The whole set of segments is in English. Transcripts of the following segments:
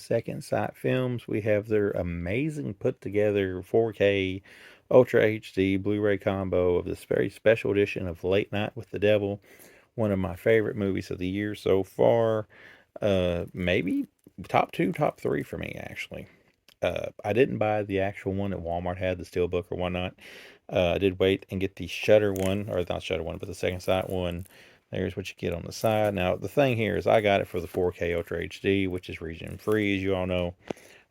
Second Sight Films. We have their amazing put together 4K Ultra HD Blu-ray combo of this very special edition of Late Night with the Devil. One of my favorite movies of the year so far. Maybe top two, top three for me, actually. I didn't buy the actual one that Walmart had, the Steelbook or whatnot. I did wait and get the Shutter one, or not Shutter one, but the Second Sight one. There's what you get on the side. Now, the thing here is I got it for the 4K Ultra HD, which is region free, as you all know.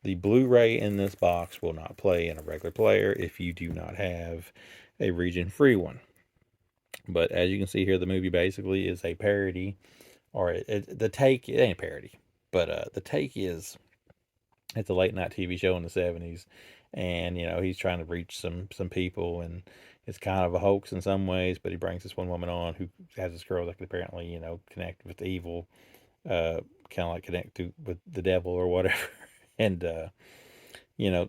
The Blu-ray in this box will not play in a regular player if you do not have a region free one. But as you can see here, the movie basically is a parody, or the take, it ain't a parody, but the take is it's a late night TV show in the 70s, and he's trying to reach some people, and it's kind of a hoax in some ways, but he brings this one woman on who has this girl that could apparently connect with evil, kind of like with the devil or whatever, and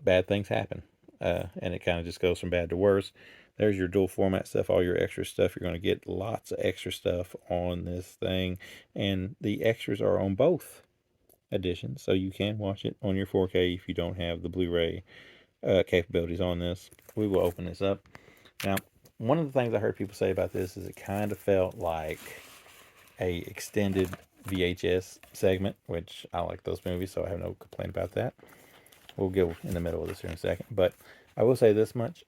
bad things happen, and it kind of just goes from bad to worse. There's your dual format stuff, all your extra stuff. You're going to get lots of extra stuff on this thing, and the extras are on both edition, so you can watch it on your 4K if you don't have the Blu-ray capabilities on this. We will open this up. Now, one of the things I heard people say about this is it kind of felt like a extended VHS segment, which I like those movies, so I have no complaint about that. We'll go in the middle of this here in a second, but I will say this much.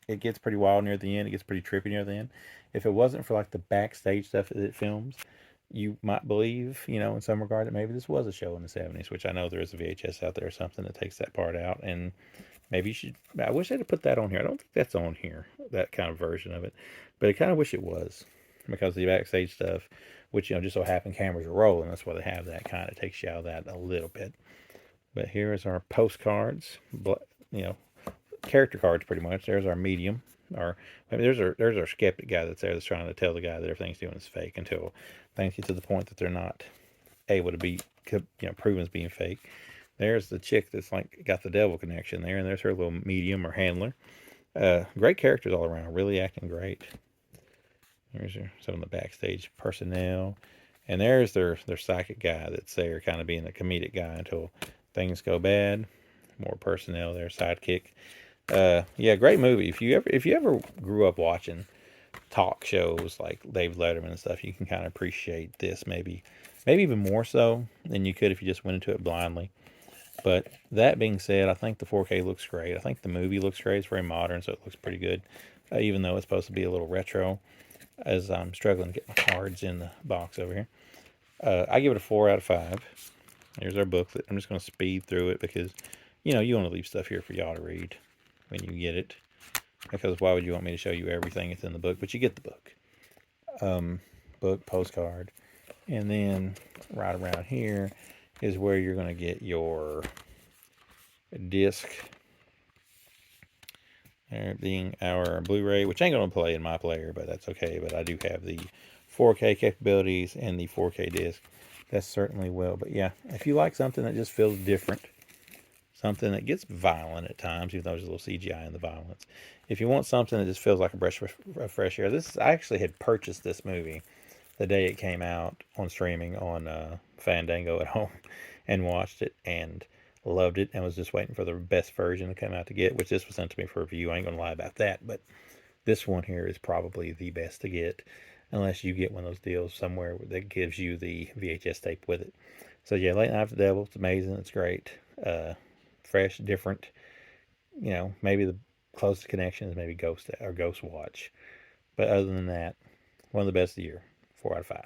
It gets pretty wild near the end. It gets pretty trippy near the end. If it wasn't for like the backstage stuff that it films, you might believe, in some regard, that maybe this was a show in the 70s, which I know there is a VHS out there or something that takes that part out. And maybe you should, I wish they'd have put that on here. I don't think that's on here, that kind of version of it. But I kind of wish it was, because the backstage stuff, which, just so happened cameras are rolling. That's why they have that, kind of takes you out of that a little bit. But here is our postcards, character cards pretty much. There's our medium. There's our skeptic guy that's there that's trying to tell the guy that everything's doing is fake until things get to the point that they're not able to be proven as being fake. There's the chick that's like got the devil connection there, and there's her little medium or handler. Great characters all around, really acting great. There's some of the backstage personnel, and there's their psychic guy that's there, kind of being the comedic guy until things go bad. More personnel there, sidekick. Yeah, great movie. If you ever grew up watching talk shows like David Letterman and stuff, you can kind of appreciate this maybe even more so than you could if you just went into it blindly. But that being said, I think the 4K looks great. I think the movie looks great. It's very modern, so it looks pretty good, even though it's supposed to be a little retro, as I'm struggling to get my cards in the box over here. I give it a 4 out of 5. Here's our booklet. I'm just going to speed through it because, you want to leave stuff here for y'all to read when you get it. Because why would you want me to show you everything that's in the book? But you get the book. Book, postcard. And then right around here is where you're going to get your disc. There being our Blu-ray, which ain't going to play in my player, but that's okay. But I do have the 4K capabilities and the 4K disc. That's certainly well. But yeah, if you like something that just feels different, something that gets violent at times, even though there's a little CGI in the violence. If you want something that just feels like a breath of fresh air, I actually had purchased this movie the day it came out on streaming on Fandango at home, and watched it and loved it, and was just waiting for the best version to come out to get, which this was sent to me for review. I ain't gonna lie about that, but this one here is probably the best to get, unless you get one of those deals somewhere that gives you the VHS tape with it. So yeah, Late Night with the Devil, it's amazing, it's great. Fresh, different. Maybe the closest connection is maybe Ghost Watch. But other than that, one of the best of the year. 4 out of 5.